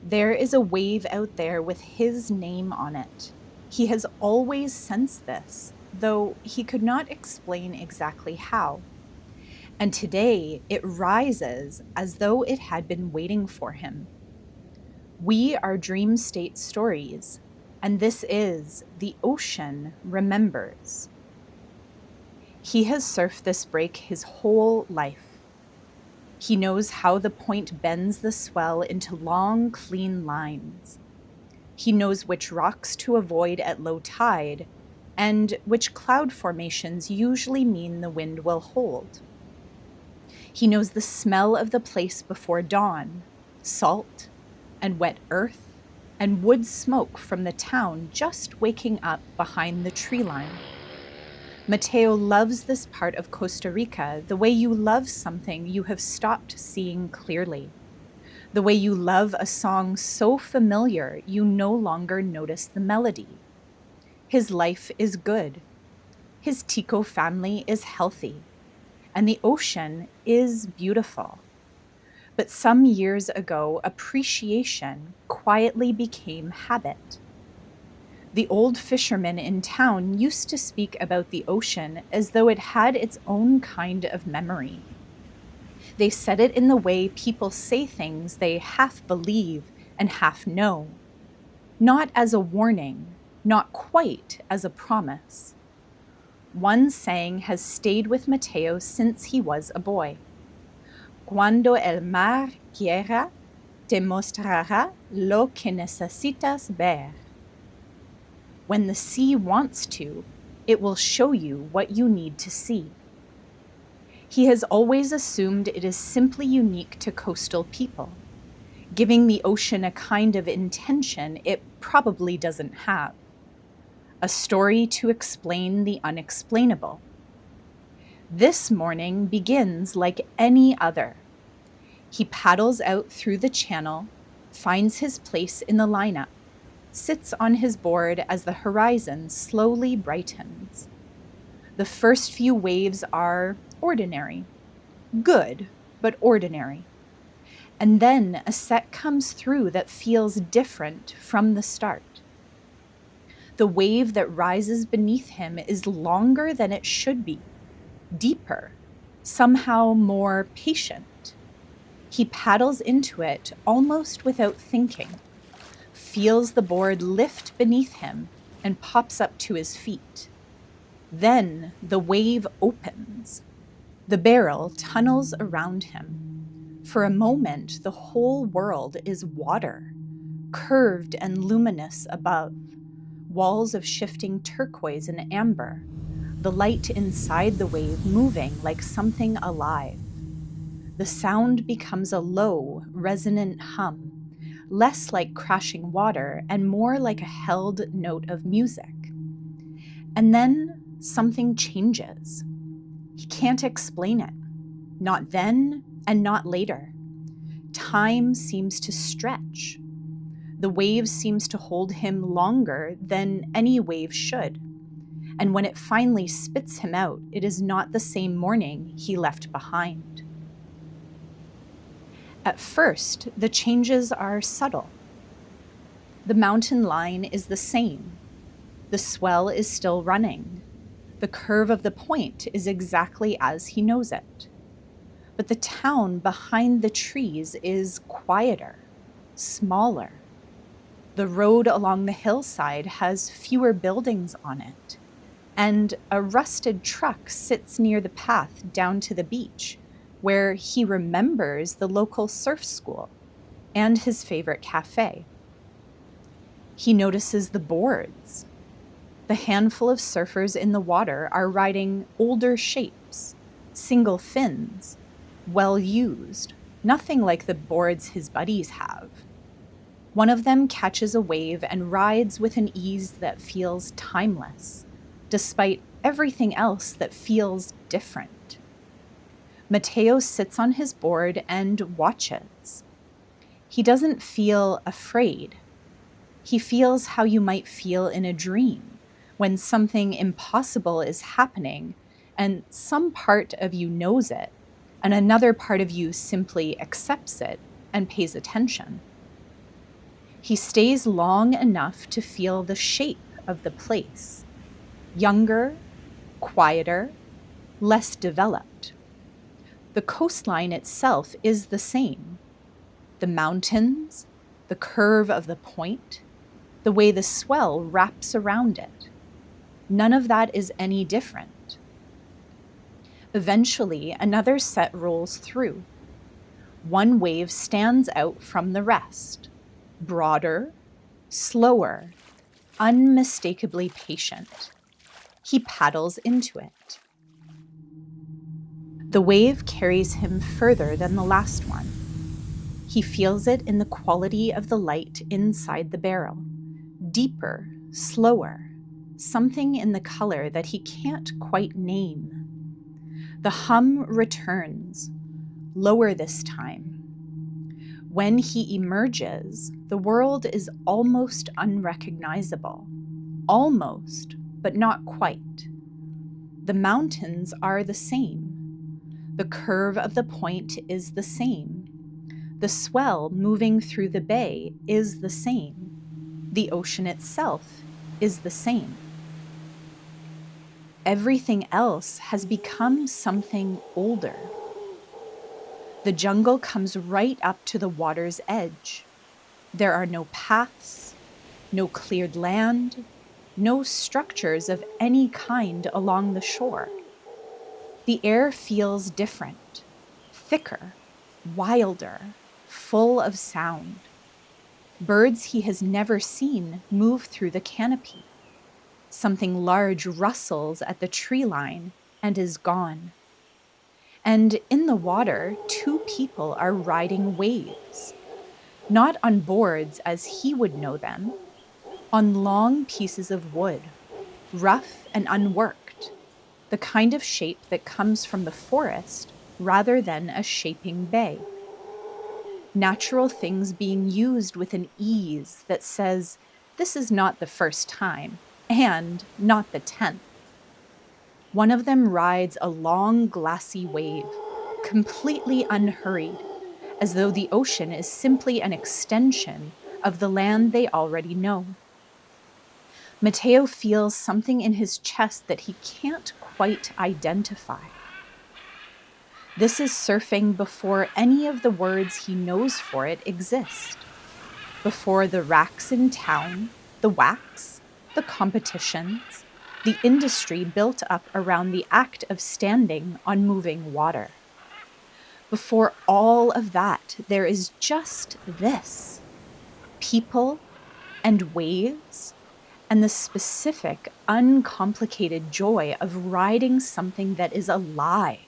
There is a wave out there with his name on it. He has always sensed this, though he could not explain exactly how. And today it rises as though it had been waiting for him. We are Dreamstate stories, and this is The Ocean Remembers. He has surfed this break his whole life. He knows how the point bends the swell into long, clean lines. He knows which rocks to avoid at low tide, and which cloud formations usually mean the wind will hold. He knows the smell of the place before dawn, salt and wet earth and wood smoke from the town just waking up behind the tree line. Mateo loves this part of Costa Rica the way you love something you have stopped seeing clearly. The way you love a song so familiar you no longer notice the melody. His life is good. His Tico family is healthy. And the ocean is beautiful. But some years ago, appreciation quietly became habit. The old fishermen in town used to speak about the ocean as though it had its own kind of memory. They said it in the way people say things they half believe and half know, not as a warning, not quite as a promise. One saying has stayed with Mateo since he was a boy. Cuando el mar quiera, te mostrará lo que necesitas ver. When the sea wants to, it will show you what you need to see. He has always assumed it is simply unique to coastal people, giving the ocean a kind of intention it probably doesn't have. A story to explain the unexplainable. This morning begins like any other. He paddles out through the channel, finds his place in the lineup, sits on his board as the horizon slowly brightens. The first few waves are ordinary. Good, but ordinary. And then a set comes through that feels different from the start. The wave that rises beneath him is longer than it should be, deeper, somehow more patient. He paddles into it almost without thinking, feels the board lift beneath him and pops up to his feet. Then the wave opens. The barrel tunnels around him. For a moment, the whole world is water, curved and luminous above, walls of shifting turquoise and amber, the light inside the wave moving like something alive. The sound becomes a low, resonant hum, less like crashing water and more like a held note of music. And then something changes. He can't explain it, not then and not later. Time seems to stretch. The wave seems to hold him longer than any wave should. And when it finally spits him out, it is not the same morning he left behind. At first, the changes are subtle. The mountain line is the same. The swell is still running. The curve of the point is exactly as he knows it. But the town behind the trees is quieter, smaller. The road along the hillside has fewer buildings on it, and a rusted truck sits near the path down to the beach, where he remembers the local surf school and his favorite cafe. He notices the boards. The handful of surfers in the water are riding older shapes, single fins, well used, nothing like the boards his buddies have. One of them catches a wave and rides with an ease that feels timeless, despite everything else that feels different. Mateo sits on his board and watches. He doesn't feel afraid. He feels how you might feel in a dream, when something impossible is happening and some part of you knows it, and another part of you simply accepts it and pays attention. He stays long enough to feel the shape of the place. Younger, quieter, less developed. The coastline itself is the same. The mountains, the curve of the point, the way the swell wraps around it. None of that is any different. Eventually, another set rolls through. One wave stands out from the rest, broader, slower, unmistakably patient. He paddles into it. The wave carries him further than the last one. He feels it in the quality of the light inside the barrel. Deeper, slower, something in the color that he can't quite name. The hum returns, lower this time. When he emerges, the world is almost unrecognizable. Almost, but not quite. The mountains are the same. The curve of the point is the same. The swell moving through the bay is the same. The ocean itself is the same. Everything else has become something older. The jungle comes right up to the water's edge. There are no paths, no cleared land, no structures of any kind along the shore. The air feels different, thicker, wilder, full of sound. Birds he has never seen move through the canopy. Something large rustles at the tree line and is gone. And in the water, two people are riding waves. Not on boards as he would know them, on long pieces of wood, rough and unworked, the kind of shape that comes from the forest rather than a shaping bay. Natural things being used with an ease that says, this is not the first time, and not the 10th. One of them rides a long, glassy wave, completely unhurried, as though the ocean is simply an extension of the land they already know. Mateo feels something in his chest that he can't quite identify. This is surfing before any of the words he knows for it exist. Before the racks in town, the whacks, the competitions, the industry built up around the act of standing on moving water. Before all of that, there is just this: people and waves, and the specific, uncomplicated joy of riding something that is alive.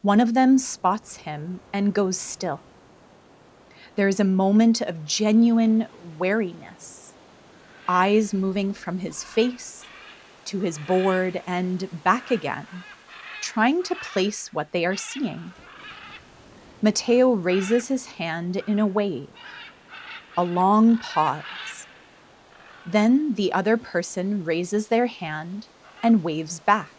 One of them spots him and goes still. There is a moment of genuine wariness, eyes moving from his face to his board and back again, trying to place what they are seeing. Mateo raises his hand in a wave, a long pause. Then the other person raises their hand and waves back.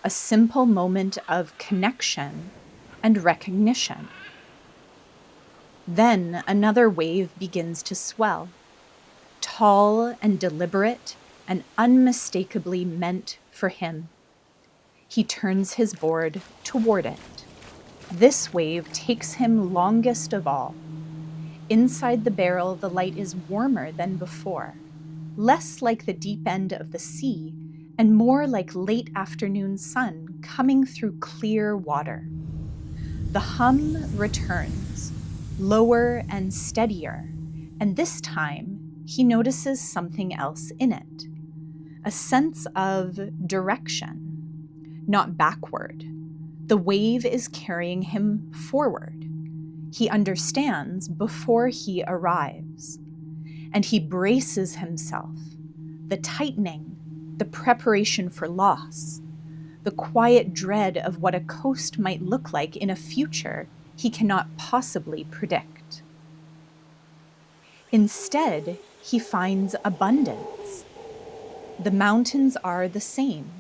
A simple moment of connection and recognition. Then another wave begins to swell, tall and deliberate and unmistakably meant for him. He turns his board toward it. This wave takes him longest of all. Inside the barrel, the light is warmer than before, less like the deep end of the sea, and more like late afternoon sun coming through clear water. The hum returns, lower and steadier, and this time he notices something else in it. A sense of direction, not backward. The wave is carrying him forward. He understands before he arrives, and he braces himself. The tightening, the preparation for loss, the quiet dread of what a coast might look like in a future he cannot possibly predict. Instead, he finds abundance. The mountains are the same.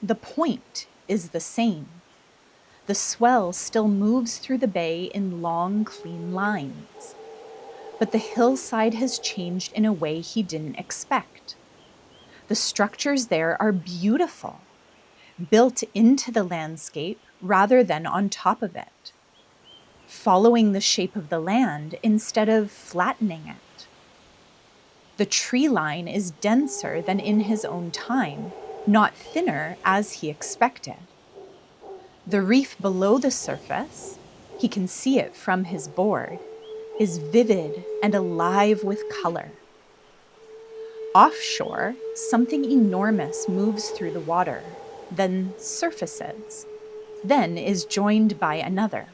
The point is the same. The swell still moves through the bay in long, clean lines. but the hillside has changed in a way he didn't expect. The structures there are beautiful, built into the landscape rather than on top of it, following the shape of the land instead of flattening it. The tree line is denser than in his own time, not thinner as he expected. The reef below the surface, he can see it from his board, is vivid and alive with color. Offshore, something enormous moves through the water, then surfaces, then is joined by another.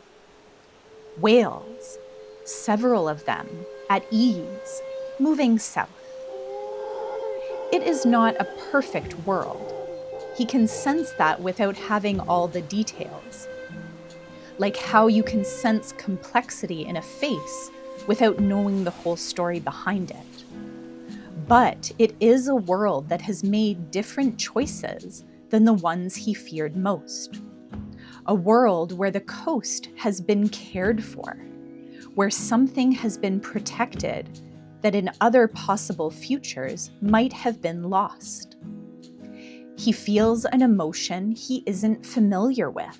Whales, several of them, at ease, moving south. It is not a perfect world. He can sense that without having all the details. Like how you can sense complexity in a face without knowing the whole story behind it. But it is a world that has made different choices than the ones he feared most. A world where the coast has been cared for, where something has been protected that in other possible futures might have been lost. He feels an emotion he isn't familiar with,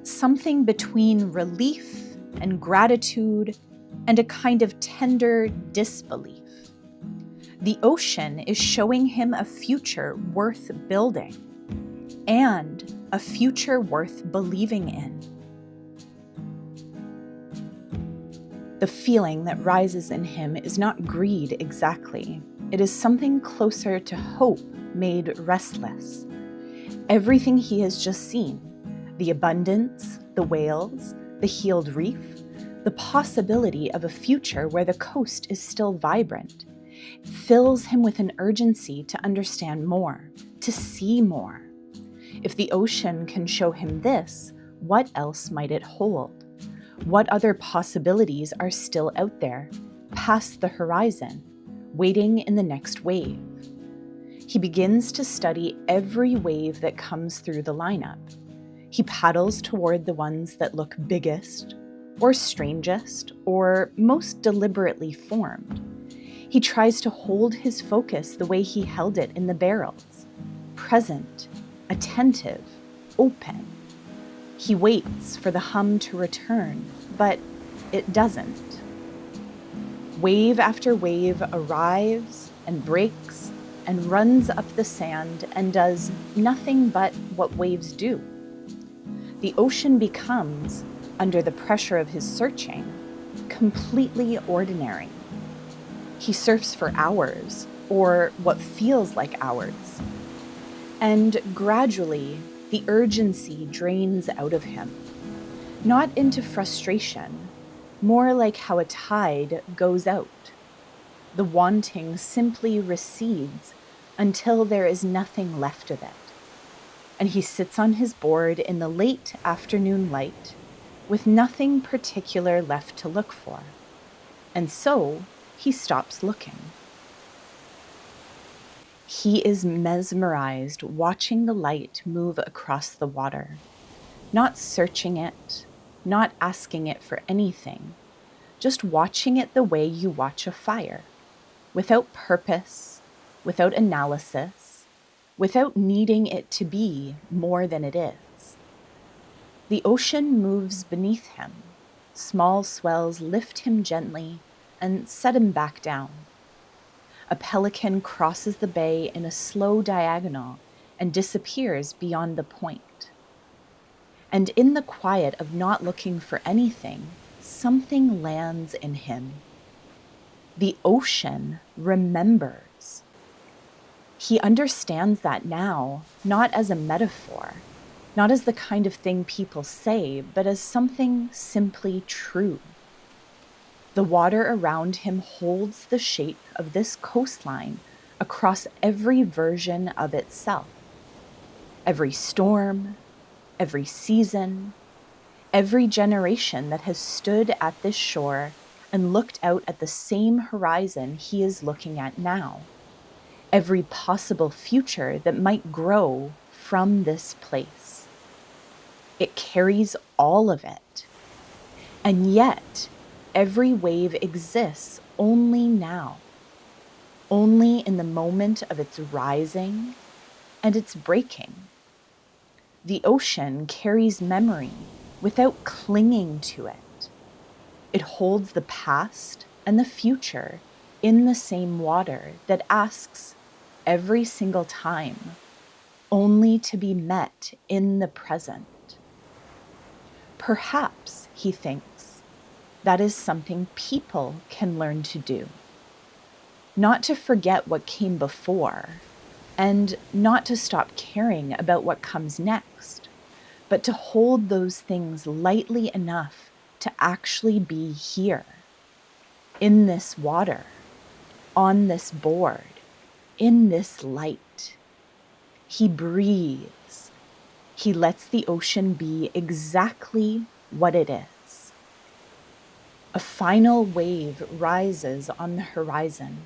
something between relief and gratitude and a kind of tender disbelief. The ocean is showing him a future worth building and a future worth believing in. The feeling that rises in him is not greed exactly. It is something closer to hope made restless. Everything he has just seen, the abundance, the whales, the healed reef, the possibility of a future where the coast is still vibrant, fills him with an urgency to understand more, to see more. If the ocean can show him this, what else might it hold? What other possibilities are still out there, past the horizon, waiting in the next wave? He begins to study every wave that comes through the lineup. He paddles toward the ones that look biggest, or strangest, or most deliberately formed. He tries to hold his focus the way he held it in the barrels, present, attentive, open. He waits for the hum to return, but it doesn't. Wave after wave arrives and breaks and runs up the sand and does nothing but what waves do. The ocean becomes, under the pressure of his searching, completely ordinary. He surfs for hours, or what feels like hours, and gradually the urgency drains out of him, not into frustration, more like how a tide goes out. The wanting simply recedes until there is nothing left of it. And he sits on his board in the late afternoon light with nothing particular left to look for. And so he stops looking. He is mesmerized watching the light move across the water, not searching it, not asking it for anything, just watching it the way you watch a fire, without purpose, without analysis, without needing it to be more than it is. The ocean moves beneath him. Small swells lift him gently and set him back down. A pelican crosses the bay in a slow diagonal and disappears beyond the point. And in the quiet of not looking for anything, something lands in him. The ocean remembers. He understands that now, not as a metaphor, not as the kind of thing people say, but as something simply true. The water around him holds the shape of this coastline across every version of itself. Every storm, every season, every generation that has stood at this shore and looked out at the same horizon he is looking at now. Every possible future that might grow from this place. It carries all of it. And yet, every wave exists only now, only in the moment of its rising and its breaking. The ocean carries memory without clinging to it. It holds the past and the future in the same water that asks every single time, only to be met in the present. Perhaps, he thinks, that is something people can learn to do. Not to forget what came before, and not to stop caring about what comes next, but to hold those things lightly enough to actually be here, in this water, on this board, in this light. He breathes. He lets the ocean be exactly what it is. A final wave rises on the horizon.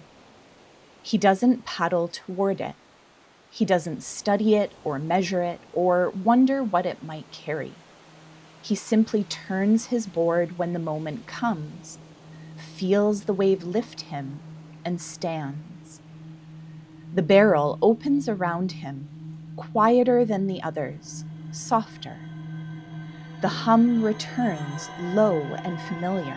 He doesn't paddle toward it. He doesn't study it or measure it or wonder what it might carry. He simply turns his board when the moment comes, feels the wave lift him, and stands. The barrel opens around him, quieter than the others, softer. The hum returns low and familiar,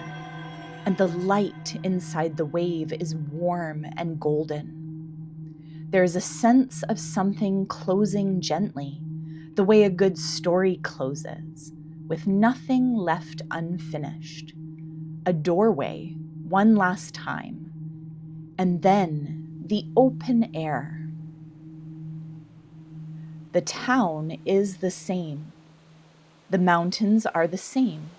and the light inside the wave is warm and golden. There is a sense of something closing gently, the way a good story closes, with nothing left unfinished. A doorway, one last time, and then the open air. The town is the same. The mountains are the same.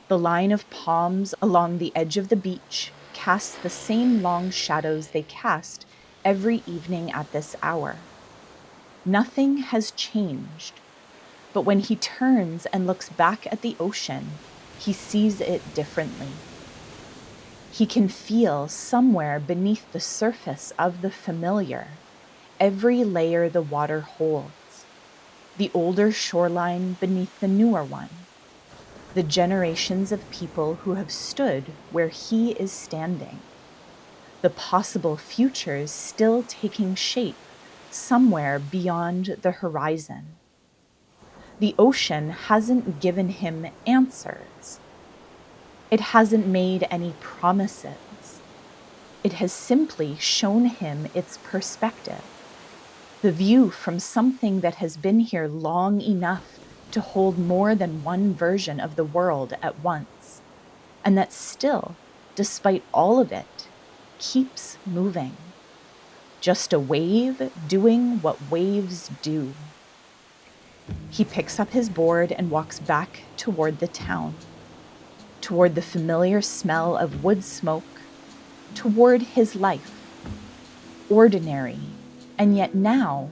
The line of palms along the edge of the beach casts the same long shadows they cast every evening at this hour. Nothing has changed, but when he turns and looks back at the ocean, he sees it differently. He can feel somewhere beneath the surface of the familiar every layer the water holds, the older shoreline beneath the newer one, the generations of people who have stood where he is standing, the possible futures still taking shape somewhere beyond the horizon. The ocean hasn't given him answers. It hasn't made any promises. It has simply shown him its perspective, the view from something that has been here long enough to hold more than one version of the world at once, and that still, despite all of it, keeps moving. Just a wave doing what waves do. He picks up his board and walks back toward the town, toward the familiar smell of wood smoke, toward his life, ordinary, and yet now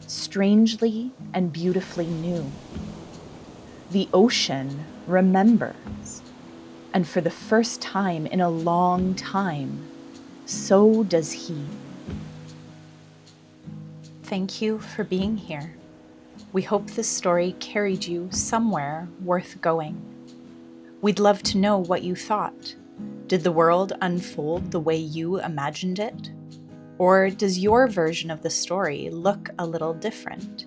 strangely and beautifully new. The ocean remembers, and for the first time in a long time, so does he. Thank you for being here. We hope this story carried you somewhere worth going. We'd love to know what you thought. Did the world unfold the way you imagined it? Or does your version of the story look a little different?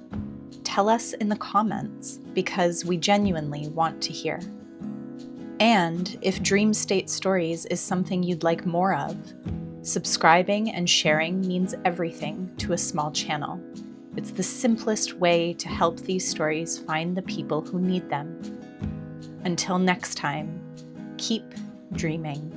Tell us in the comments, because we genuinely want to hear. And if Dreamstate Stories is something you'd like more of, subscribing and sharing means everything to a small channel. It's the simplest way to help these stories find the people who need them. Until next time, keep dreaming.